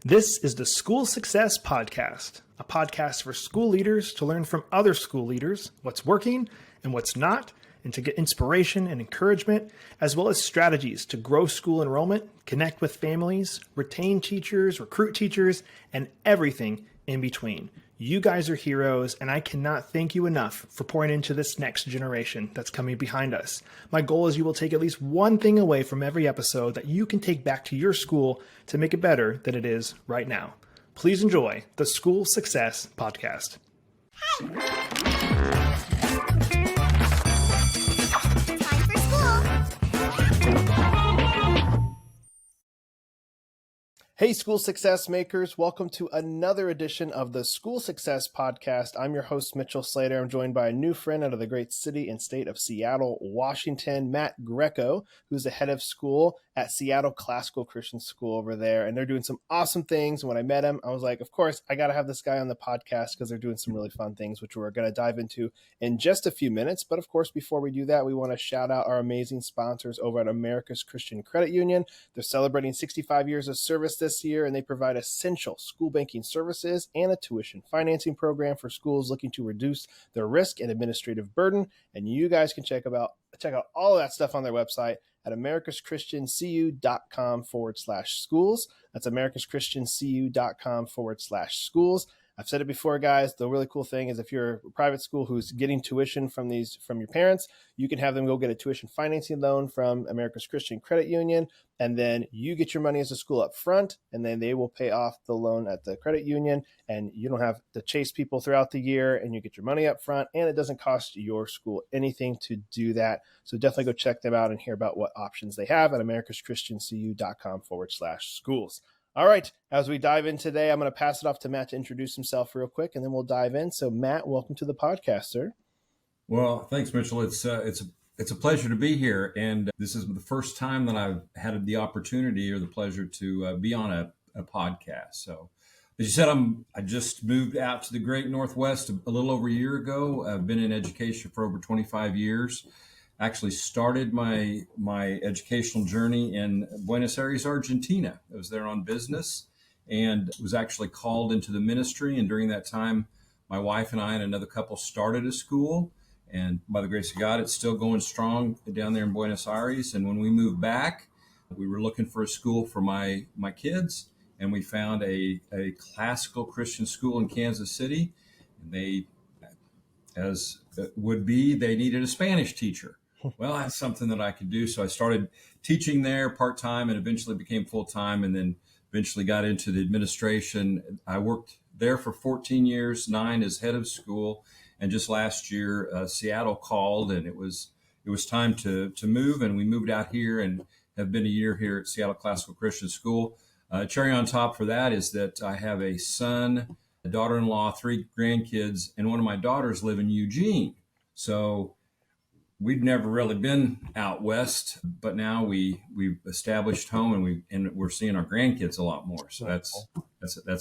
This is the School Success Podcast, a podcast for school leaders to learn from other school leaders what's working and what's not, and to get inspiration and encouragement, as well as strategies to grow school enrollment, connect with families, retain teachers, recruit teachers, and everything in between. You guys are heroes, and I cannot thank you enough for pouring into this next generation that's coming behind us. My goal is you will take at least one thing away from every episode that you can take back to your school to make it better than it is right now. Please enjoy the School Success Podcast. Hey, School Success Makers. Welcome to another edition of the School Success Podcast. I'm your host, Mitchell Slater. I'm joined by a new friend out of the great city and state of Seattle, Washington, Matt Greco, who's the head of school at Seattle Classical Christian School over there. And they're doing some awesome things. And when I met him, I was like, of course, I got to have this guy on the podcast because they're doing some really fun things, which we're going to dive into in just a few minutes. But of course, before we do that, we want to shout out our amazing sponsors over at America's Christian Credit Union. They're celebrating 65 years of service this year, and they provide essential school banking services and a tuition financing program for schools looking to reduce their risk and administrative burden. And you guys can check out all of that stuff on their website at americaschristiancu.com/schools. That's americaschristiancu.com/schools. I've said it before, guys. The really cool thing is if you're a private school who's getting tuition from your parents, you can have them go get a tuition financing loan from America's Christian Credit Union, and then you get your money as a school up front, and then they will pay off the loan at the credit union, and you don't have to chase people throughout the year, and you get your money up front, and it doesn't cost your school anything to do that. So definitely go check them out and hear about what options they have at americaschristiancu.com/schools. All right, as we dive in today, I'm going to pass it off to Matt to introduce himself real quick, and then we'll dive in. So, Matt, welcome to the podcast, sir. Well, thanks, Mitchell. It's a pleasure to be here, and this is the first time that I've had the opportunity or the pleasure to be on a podcast. So, as you said, I just moved out to the Great Northwest a little over a year ago. I've been in education for over 25 years. Actually started my educational journey in Buenos Aires, Argentina. I was there on business and was actually called into the ministry. And during that time, my wife and I and another couple started a school. And by the grace of God, it's still going strong down there in Buenos Aires. And when we moved back, we were looking for a school for my kids. And we found a classical Christian school in Kansas City. And they, as it would be, they needed a Spanish teacher. Well, that's something that I could do. So I started teaching there part-time and eventually became full-time, and then eventually got into the administration. I worked there for 14 years, 9 as head of school. And just last year, Seattle called, and it was time to move. And we moved out here and have been a year here at Seattle Classical Christian School. Cherry on top for that is that I have a son, a daughter-in-law, 3 grandkids, and one of my daughters live in Eugene. So we'd never really been out west, but now we've established home, and we're seeing our grandkids a lot more. So that's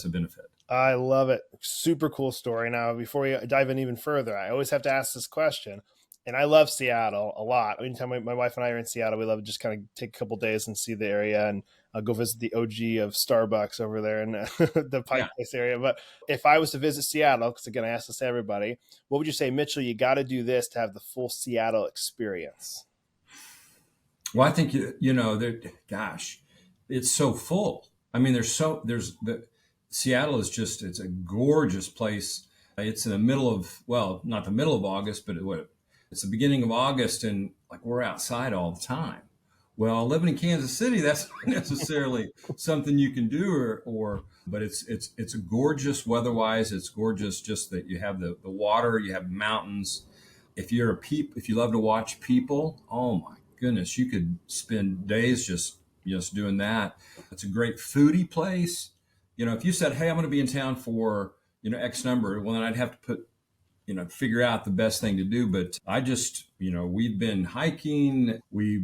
a benefit. I love it. Super cool story. Now, before we dive in even further, I always have to ask this question. And I love Seattle a lot. Anytime my wife and I are in Seattle, we love to just kind of take a couple days and see the area and go visit the OG of Starbucks over there in the Pike Place area. But if I was to visit Seattle, because again, I ask this to everybody, what would you say, Mitchell, you got to do this to have the full Seattle experience? Well, I think, it's so full. I mean, Seattle is it's a gorgeous place. It's in the middle of, well, not the middle of August, but it's the beginning of August, and like we're outside all the time. Well, living in Kansas City, that's not necessarily something you can do, but it's a gorgeous weather-wise. It's gorgeous just that you have the water, you have mountains. If you love to watch people, oh my goodness, you could spend days just doing that. It's a great foodie place. If you said, hey, I'm going to be in town for X number, well, then I'd have to figure out the best thing to do. But I just, we've been hiking. We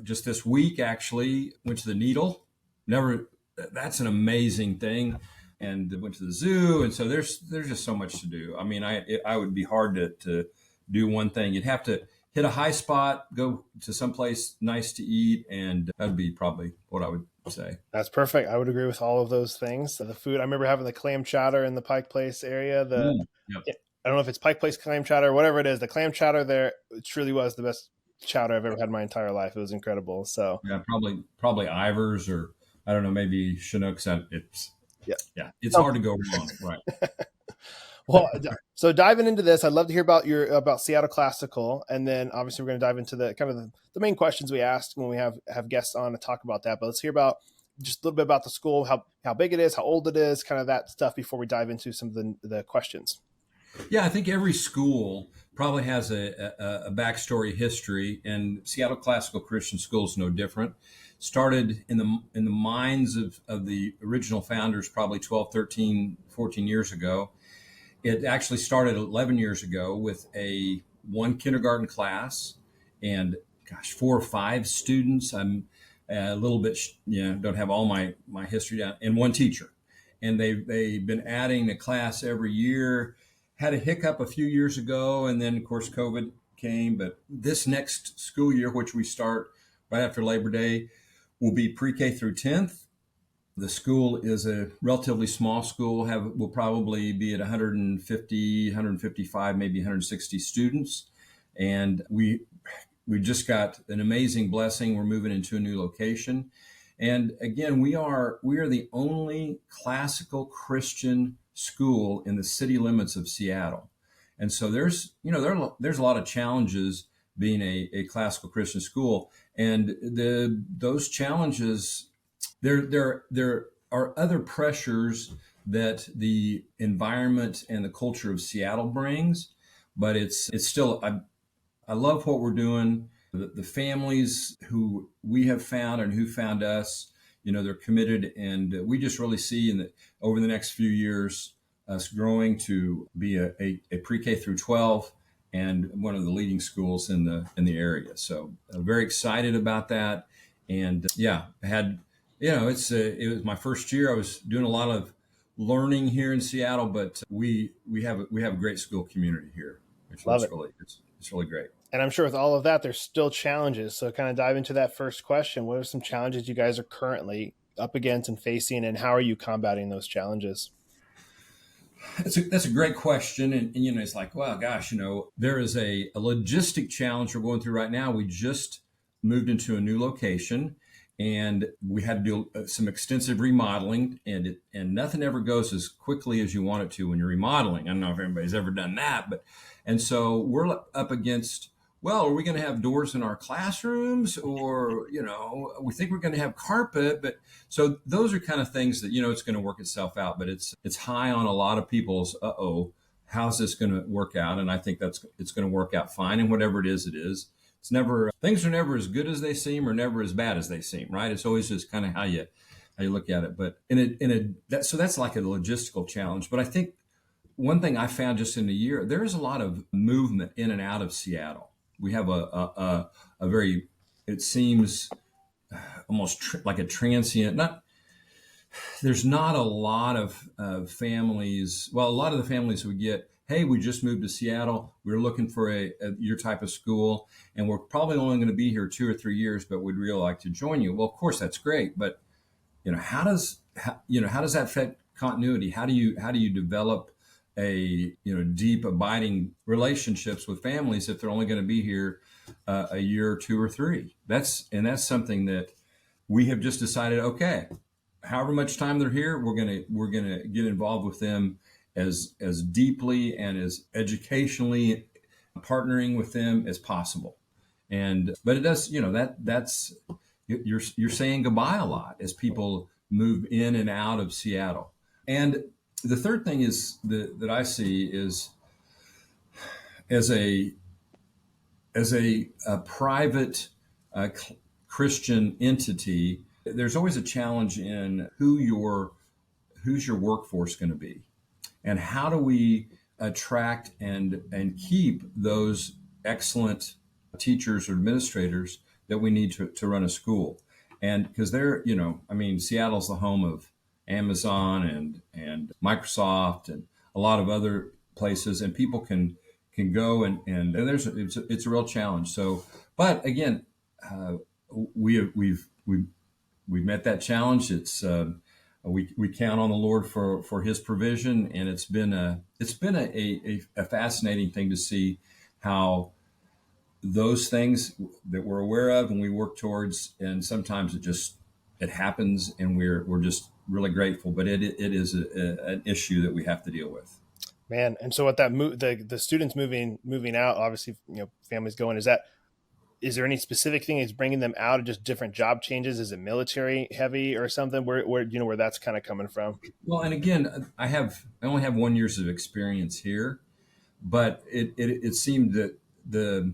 just this week actually went to the Needle. That's an amazing thing. And went to the zoo. And so there's just so much to do. I mean, I would be hard to do one thing. You'd have to hit a high spot, go to someplace nice to eat. And that'd be probably what I would say. That's perfect. I would agree with all of those things. The food, I remember having the clam chowder in the Pike Place area. Yep. I don't know if it's Pike Place clam chowder, whatever it is. The clam chowder there, it truly was the best chowder I've ever had in my entire life. It was incredible. So yeah, probably Ivers, or I don't know, maybe Chinook's. It's Oh. hard to go wrong, right? Well, so diving into this, I'd love to hear about Seattle Classical, and then obviously we're going to dive into the kind of the main questions we asked when we have guests on to talk about that. But let's hear about just a little bit about the school, how big it is, how old it is, kind of that stuff before we dive into some of the questions. Yeah, I think every school probably has a backstory history, and Seattle Classical Christian School is no different. Started in the minds of the original founders probably 12, 13, 14 years ago. It actually started 11 years ago with one kindergarten class and 4 or 5 students. I'm a little bit, don't have all my history down, and one teacher. And they've been adding a class every year. Had a hiccup a few years ago, and then of course COVID came. But this next school year, which we start right after Labor Day, will be pre-K through 10th. The school is a relatively small school. Will probably be at 150, 155, maybe 160 students, and we just got an amazing blessing. We're moving into a new location, and again, we are the only classical Christian school in the city limits of Seattle, and so there's a lot of challenges being a classical Christian school, and those challenges. There are other pressures that the environment and the culture of Seattle brings, but it's still, I love what we're doing. The families who we have found and who found us, they're committed, and we just really see over the next few years us growing to be a pre-K through 12 and one of the leading schools in the area. So very excited about that, and it was my first year. I was doing a lot of learning here in Seattle, but we have a great school community here, which Love is it. it's really great. And I'm sure with all of that, there's still challenges. So kind of dive into that first question. What are some challenges you guys are currently up against and facing, and how are you combating those challenges? That's a great question. And it's like, well, gosh, there is a logistic challenge we're going through right now. We just moved into a new location, and we had to do some extensive remodeling, and nothing ever goes as quickly as you want it to when you're remodeling. I don't know if anybody's ever done that, and so we're up against, well, are we going to have doors in our classrooms, or, we think we're going to have carpet, but so those are kind of things that, it's going to work itself out, but it's high on a lot of people's, how's this going to work out? And I think it's going to work out fine. And whatever it is, things are never as good as they seem or never as bad as they seem, right? It's always just kind of how you look at it. But so that's like a logistical challenge. But I think one thing I found just in a year, there is a lot of movement in and out of Seattle. We have a very, it seems almost like a transient, there's not a lot of families. Well, a lot of the families we get, hey, we just moved to Seattle. We're looking for your type of school, and we're probably only going to be here 2 or 3 years, but we'd really like to join you. Well, of course, that's great, but how does that affect continuity? How do you develop deep, abiding relationships with families if they're only going to be here a year or 2 or 3? That's something that we have just decided. Okay, however much time they're here, we're gonna get involved with them as deeply and as educationally partnering with them as possible. But it does, that's you're saying goodbye a lot as people move in and out of Seattle. And the third thing is that I see is as a private Christian entity, there's always a challenge in who's your workforce going to be, and how do we attract and keep those excellent teachers or administrators that we need to run a school. And because Seattle's the home of Amazon and Microsoft and a lot of other places, and people can go and it's a real challenge. So, but again, we've we've met that challenge. We count on the Lord for His provision, and it's been a fascinating thing to see how those things that we're aware of and we work towards, and sometimes it happens, and we're just really grateful. But it is an issue that we have to deal with. Man, and so with that the students moving out, obviously, families going, is there any specific thing that's bringing them out, or just different job changes? Is it military heavy or something? Where that's kind of coming from? Well, and again, I only have 1 year of experience here, but it seemed that the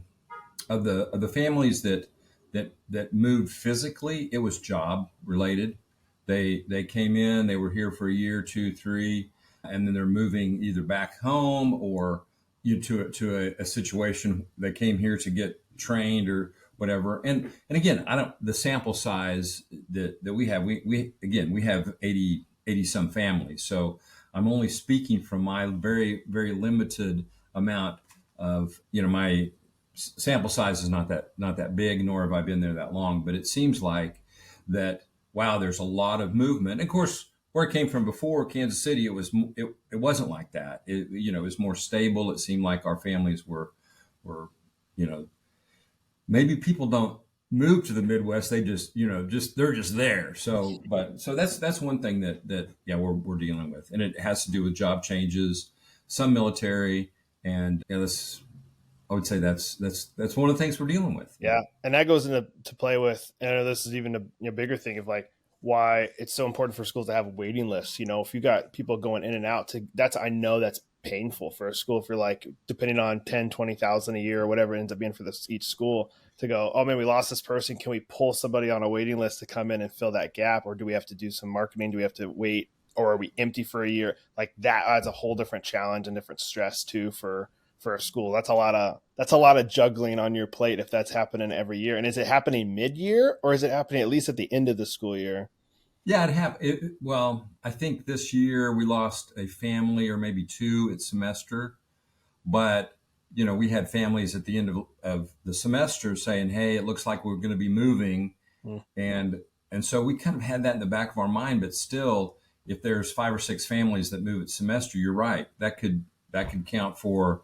families that moved physically, it was job related. They came in, they were here for a year, 2, 3, and then they're moving either back home or to a situation. They came here to get trained or whatever. And again, the sample size that we have, we have 80 some families. So I'm only speaking from my very, very limited amount of, my sample size is not that big, nor have I been there that long, but it seems like that, wow, there's a lot of movement. And of course, where it came from before, Kansas City, it wasn't like that. It was more stable. It seemed like our families were, maybe people don't move to the Midwest. They they're just there. So that's one thing that we're dealing with, and it has to do with job changes, some military, and I would say that's one of the things we're dealing with. Yeah, and that goes into play with, and I know this is even a bigger thing of like why it's so important for schools to have waiting lists. If you got people going in and out, I know that's painful for a school if you're like, depending on 10, 20,000 a year or whatever it ends up being for each school, to go, oh man, we lost this person. Can we pull somebody on a waiting list to come in and fill that gap? Or do we have to do some marketing? Do we have to wait? Or are we empty for a year? Like that adds a whole different challenge and different stress too for a school. That's a lot of juggling on your plate if that's happening every year. And is it happening mid-year, or is it happening at least at the end of the school year? Yeah, well, I think this year we lost a family or maybe two at semester, but we had families at the end of the semester saying, hey, it looks like we're going to be moving. And so we kind of had that in the back of our mind, but still, if there's 5 or 6 families that move at semester, you're right. That could count for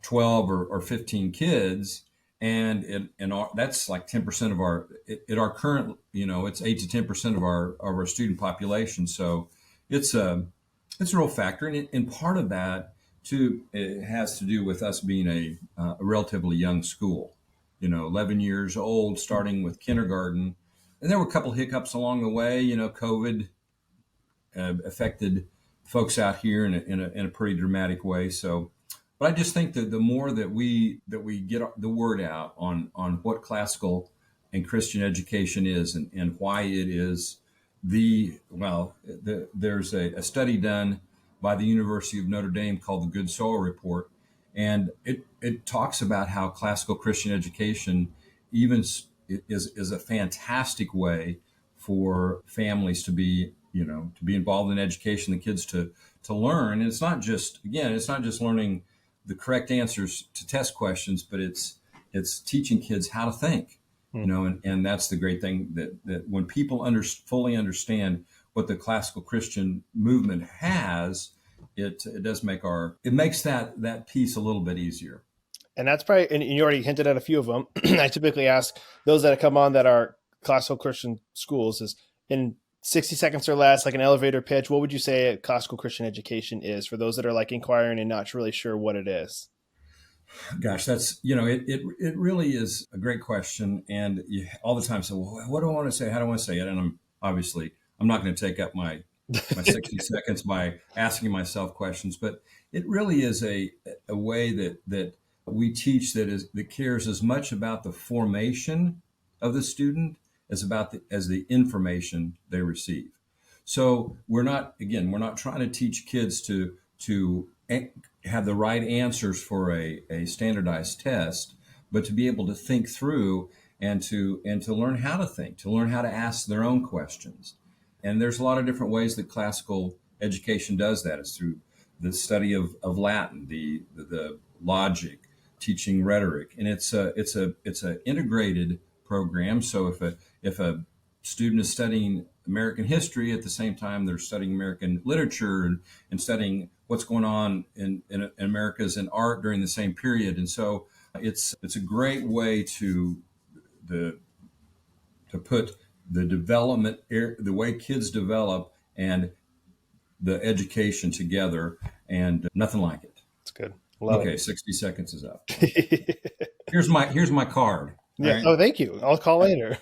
12 or 15 kids. And that's like 10% of our current, it's 8 to 10% of our student population. So it's a real factor. And part of that too, it has to do with us being a relatively young school, 11 years old, starting with kindergarten. And there were a couple of hiccups along the way. COVID affected folks out here in a pretty dramatic way. So, but I just think that the more that we get the word out on what classical and Christian education is and why it is there's a study done by the University of Notre Dame called the Good Soil Report, and it talks about how classical Christian education even is a fantastic way for families to be involved in education, the kids to learn. And it's not just learning the correct answers to test questions, but it's teaching kids how to think, and that's the great thing that when people fully understand what the classical Christian movement has, it makes that piece a little bit easier. And that's probably, and you already hinted at a few of them. I typically ask those that come on that are classical Christian schools is, in 60 seconds or less, like an elevator pitch, what would you say a classical Christian education is for those that are like inquiring and not really sure what it is? Gosh, that's, it really is a great question. And you all the time say, well, what do I want to say? How do I want to say it? And I'm not going to take up my 60 seconds by asking myself questions, but it really is a way that we teach that cares as much about the formation of the student as the information they receive. So we're not trying to teach kids to have the right answers for a standardized test, but to be able to think through and to learn how to think, to learn how to ask their own questions. And there's a lot of different ways that classical education does that. It's through the study of Latin, the logic, teaching rhetoric, and it's a integrated program. So if a student is studying American history at the same time they're studying American literature and studying what's going on in America's in art during the same period. And so it's a great way to put the development, the way kids develop and the education together, and nothing like it. It's good. Love okay, it. 60 seconds is up. Here's my card. Yeah. Right? Oh, thank you. I'll call later.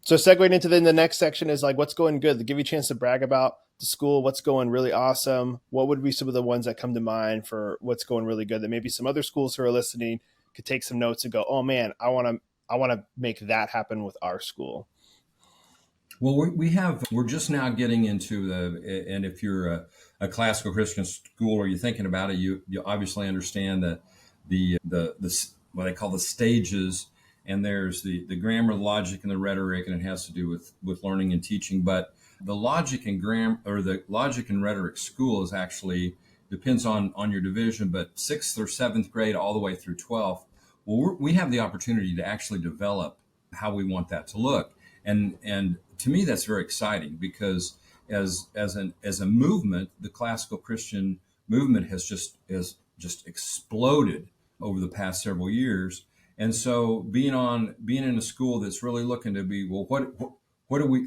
So segueing into the next section is like what's going good, to give you a chance to brag about the school, what's going really awesome. What would be some of the ones that come to mind for what's going really good that maybe some other schools who are listening could take some notes and go, oh man, I want to make that happen with our school. Well, we're just now getting into and if you're a classical Christian school or you're thinking about it, you obviously understand that the what they call the stages, and there's the grammar, the logic, and the rhetoric, and it has to do with learning and teaching. But the logic and the logic and rhetoric school is actually depends on your division, but 6th or 7th grade all the way through 12th. Well, we have the opportunity to actually develop how we want that to look, and to me that's very exciting because as a movement, the classical Christian movement has just exploded over the past several years. And so being in a school that's really looking to be, well,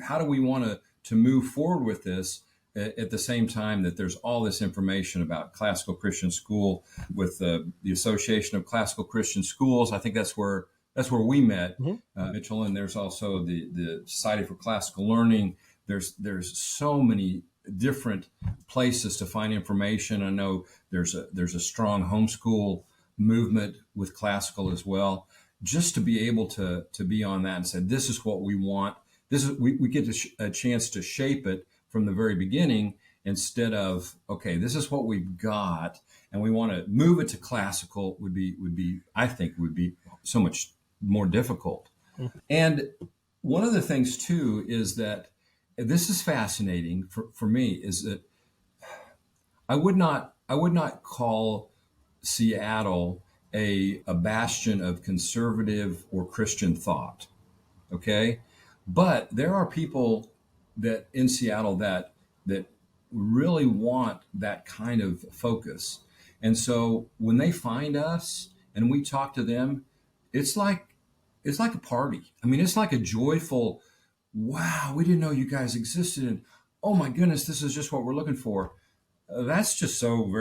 how do we want to move forward with this at the same time that there's all this information about classical Christian school with the Association of Classical Christian Schools. I think that's where we met, Mitchell, and there's also the Society for Classical Learning. There's so many different places to find information. I know there's a strong homeschool movement with classical as well. Just to be able to be on that and say, this is what we want. We get a chance to shape it from the very beginning instead of, okay, this is what we've got and we want to move it to classical would be I think would be so much more difficult. And one of the things too is that this is fascinating for me is that I would not call Seattle a bastion of conservative or Christian thought. Okay. But there are people that in Seattle that really want that kind of focus. And so when they find us and we talk to them, it's like a party. I mean, it's like a joyful, wow, we didn't know you guys existed. And oh my goodness, this is just what we're looking for. That's just so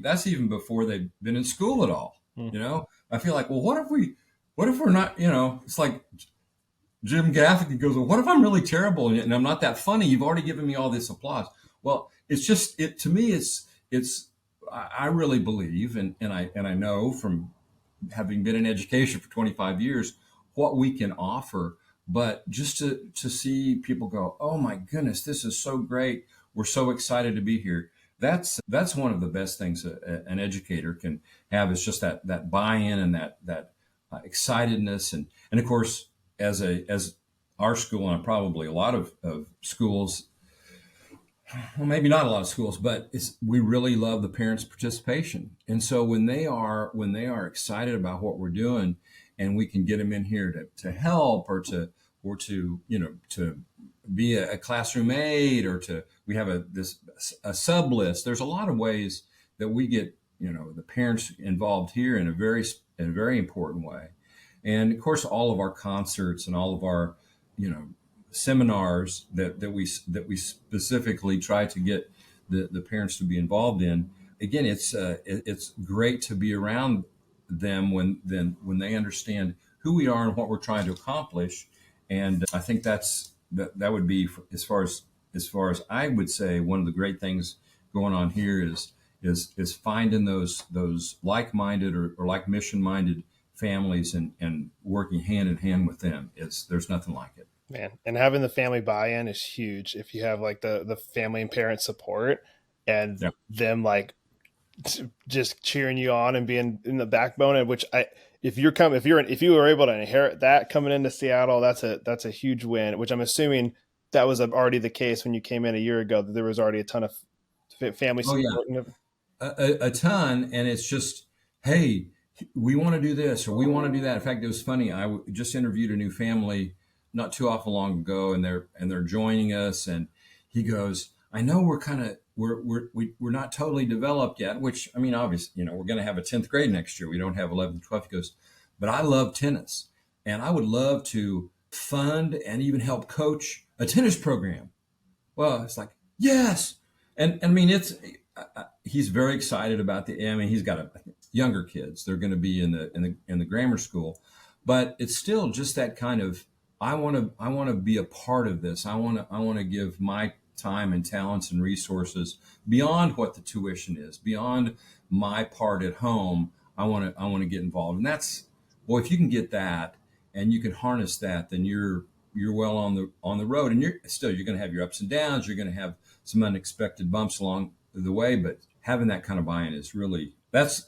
that's even before they've been in school at all. I feel like, well, what if we're not, it's like Jim Gaffigan goes, well, what if I'm really terrible and I'm not that funny? You've already given me all this applause. Well, it's just, to me, I really believe, and I know from having been in education for 25 years, what we can offer, but just to see people go, oh my goodness, this is so great. We're so excited to be here. That's one of the best things an educator can have is just that buy-in and that excitedness. And of course, as our school and probably a lot of schools, well, maybe not a lot of schools, but we really love the parents' participation. And so when they are excited about what we're doing and we can get them in here to help or to be a classroom aide or we have a sub list. There's a lot of ways that we get, the parents involved here in a very important way. And of course, all of our concerts and all of our, seminars that we specifically try to get the parents to be involved in. Again, it's great to be around them when they understand who we are and what we're trying to accomplish. And I think that would be, as far as I would say, one of the great things going on here is finding those like-minded or like mission-minded families and working hand in hand with them. There's nothing like it. Man, and having the family buy-in is huge. If you have like the family and parent support and them like just cheering you on and being in the backbone, and if you were able to inherit that coming into Seattle, that's a huge win, which I'm assuming that was already the case when you came in a year ago, that there was already a ton of family support. Oh, yeah. A ton. And it's just, hey, we want to do this or we want to do that. In fact, it was funny. I just interviewed a new family not too awful long ago, and they're joining us, and he goes, I know we're not totally developed yet, which, I mean, obviously, we're going to have a 10th grade next year. We don't have 11th, 12th. He goes, but I love tennis, and I would love to fund and even help coach a tennis program. Well, it's like, yes. And I mean, he's very excited about he's got younger kids. They're going to be in the grammar school, but it's still just that kind of, I want to be a part of this. I want to give my time and talents and resources beyond what the tuition is, beyond my part at home. I want to get involved. And that's, boy, if you can get that and you can harness that, then you're well on the road, and you're going to have your ups and downs. You're going to have some unexpected bumps along the way, but having that kind of buy-in is really, that's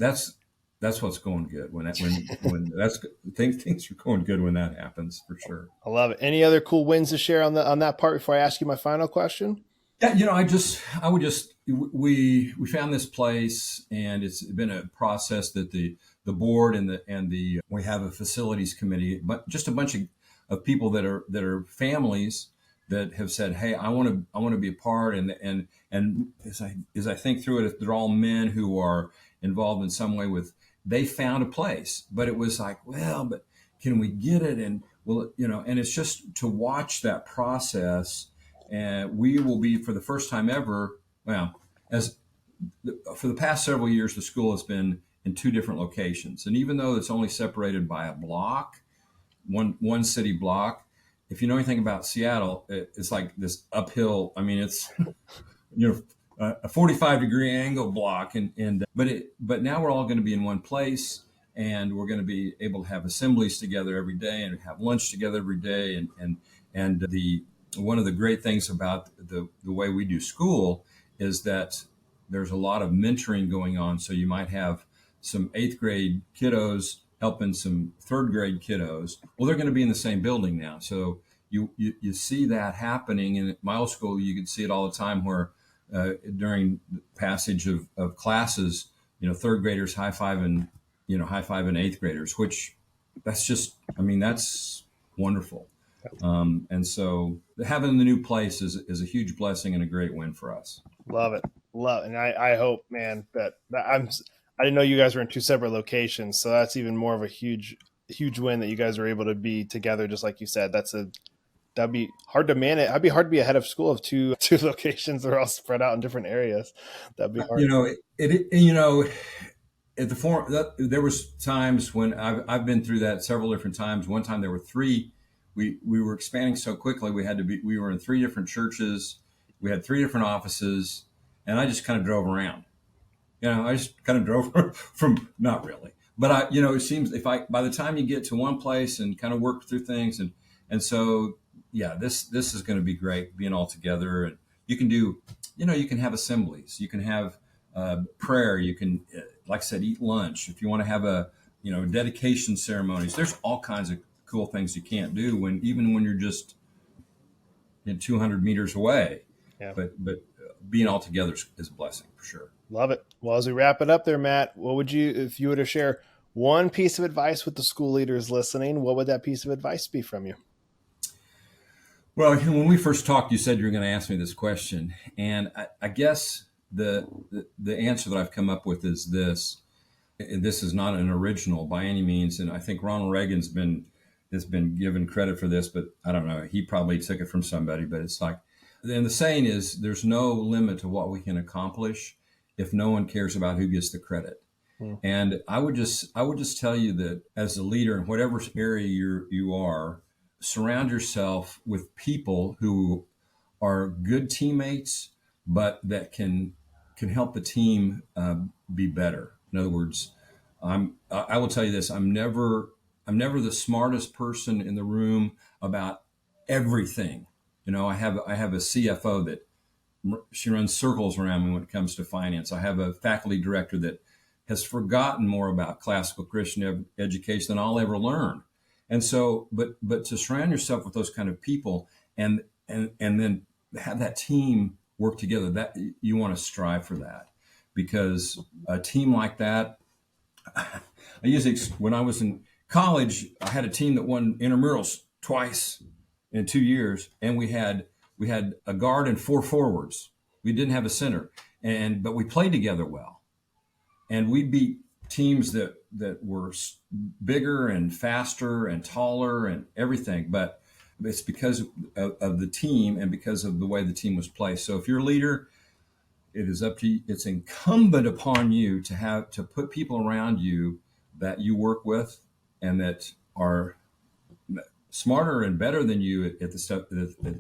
what's going good when things are going good when that happens, for sure. I love it. Any other cool wins to share on that part before I ask you my final question? Yeah, we found this place, and it's been a process that the board and we have a facilities committee, but just a bunch of people that are families that have said, hey, I want to be a part, and as I think through it, they're all men who are involved in some way they found a place, but it was like, well, but can we get it? And and it's just to watch that process. And we will be, for the first time ever, for the past several years, the school has been in 2 different locations. And even though it's only separated by a block, one city block, if you know anything about Seattle, it's like this uphill. I mean, it's, a 45-degree angle block, but now we're all going to be in one place, and we're going to be able to have assemblies together every day and have lunch together every day. And one of the great things about the way we do school is that there's a lot of mentoring going on. So you might have some 8th grade kiddos helping some 3rd grade kiddos. Well, they're going to be in the same building now. So you see that happening. And at my old school, you could see it all the time where during the passage of classes, 3rd graders high-fiving 8th graders, which that's wonderful. And so having the new place is a huge blessing and a great win for us. Love it. And I hope, man, that I didn't know you guys were in 2 separate locations. So that's even more of a huge win that you guys are able to be together. Just like you said, that'd be hard to manage. It'd be hard to be a head of school of two locations that are all spread out in different areas. That'd be hard. At there was times when I've been through that several different times. One time there were 3. We were expanding so quickly. We were in 3 different churches. We had 3 different offices, and I just kind of drove around. I just kind of drove from, not really, but it seems by the time you get to one place and kind of work through things, and so, yeah, this is going to be great being all together. And you can do, you can have assemblies, you can have prayer, you can, like I said, eat lunch. If you want to have dedication ceremonies, there's all kinds of cool things you can't do even when you're just 200 meters away. Yeah. But being all together is a blessing for sure. Love it. Well, as we wrap it up there, Matt, if you were to share one piece of advice with the school leaders listening, what would that piece of advice be from you? Well, when we first talked, you said you were going to ask me this question. And I guess the answer that I've come up with is this. This is not an original by any means. And I think Ronald Reagan's has been given credit for this, but I don't know. He probably took it from somebody, but it's like, and the saying is, there's no limit to what we can accomplish if no one cares about who gets the credit. And I would just tell you that as a leader in whatever area you are, surround yourself with people who are good teammates, but that can help the team be better. In other words, I will tell you this: I'm never the smartest person in the room about everything. I have a CFO that she runs circles around me when it comes to finance. I have a faculty director that has forgotten more about classical Christian education than I'll ever learn. And so, but to surround yourself with those kind of people and then have that team work together, that you want to strive for that, because a team like that, when I was in college, I had a team that won intramurals twice. in 2 years, and we had a guard and 4 forwards. We didn't have a center, but we played together well, and we beat teams that were bigger and faster and taller and everything. But it's because of the team and because of the way the team was placed. So if you're a leader, it is up to you. It's incumbent upon you to put people around you that you work with and that are smarter and better than you at the stuff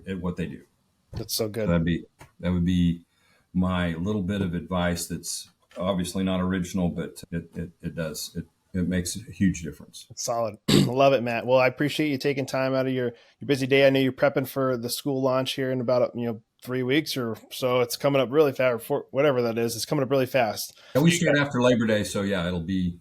at what they do. That's so good. That would be my little bit of advice. That's obviously not original, but it makes a huge difference. That's solid. Love it, Matt. Well, I appreciate you taking time out of your busy day. I know you're prepping for the school launch here in about 3 weeks or so. It's coming up really fast, for whatever that is. It's coming up really fast. Yeah, we start after Labor Day, so yeah, it'll be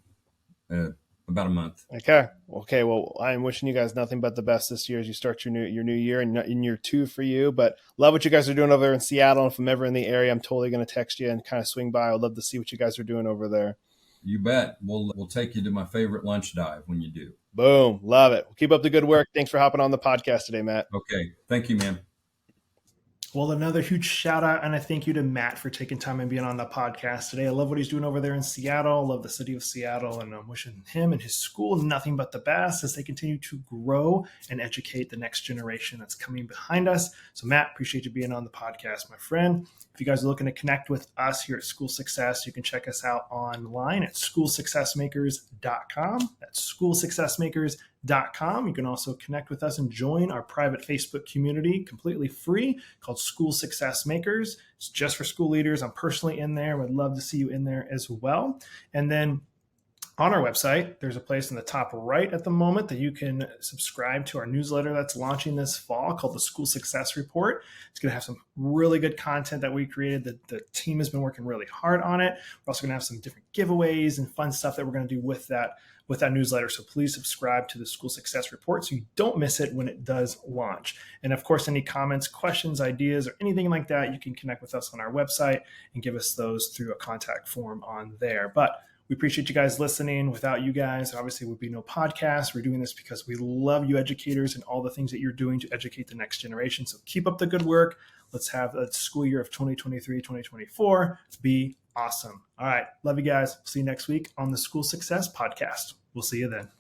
about a month. Okay. Well, I'm wishing you guys nothing but the best this year as you start your new year and in year 2 for you. But love what you guys are doing over there in Seattle. And if I'm ever in the area, I'm totally going to text you and kind of swing by. I'd love to see what you guys are doing over there. You bet. We'll take you to my favorite lunch dive when you do. Boom. Love it. Keep up the good work. Thanks for hopping on the podcast today, Matt. Okay. Thank you, man. Well, another huge shout out and a thank you to Matt for taking time and being on the podcast today. I love what he's doing over there in Seattle. I love the city of Seattle, and I'm wishing him and his school nothing but the best as they continue to grow and educate the next generation that's coming behind us. So Matt, appreciate you being on the podcast, my friend. If you guys are looking to connect with us here at School Success, you can check us out online at schoolsuccessmakers.com. That's schoolsuccessmakers.com. You can also connect with us and join our private Facebook community completely free called School Success Makers. It's just for school leaders. I'm personally in there. Would love to see you in there as well. And then on our website, there's a place in the top right at the moment that you can subscribe to our newsletter that's launching this fall called the School Success Report. It's going to have some really good content that we created. The team has been working really hard on it. We're also going to have some different giveaways and fun stuff that we're going to do with that newsletter. So please subscribe to the School Success Report so you don't miss it when it does launch. And of course, any comments, questions, ideas, or anything like that, you can connect with us on our website and give us those through a contact form on there. But we appreciate you guys listening. Without you guys, obviously, would be no podcast. We're doing this because we love you educators and all the things that you're doing to educate the next generation. So keep up the good work. Let's have a school year of 2023-2024 be awesome. All right. Love you guys. See you next week on the School Success Podcast. We'll see you then.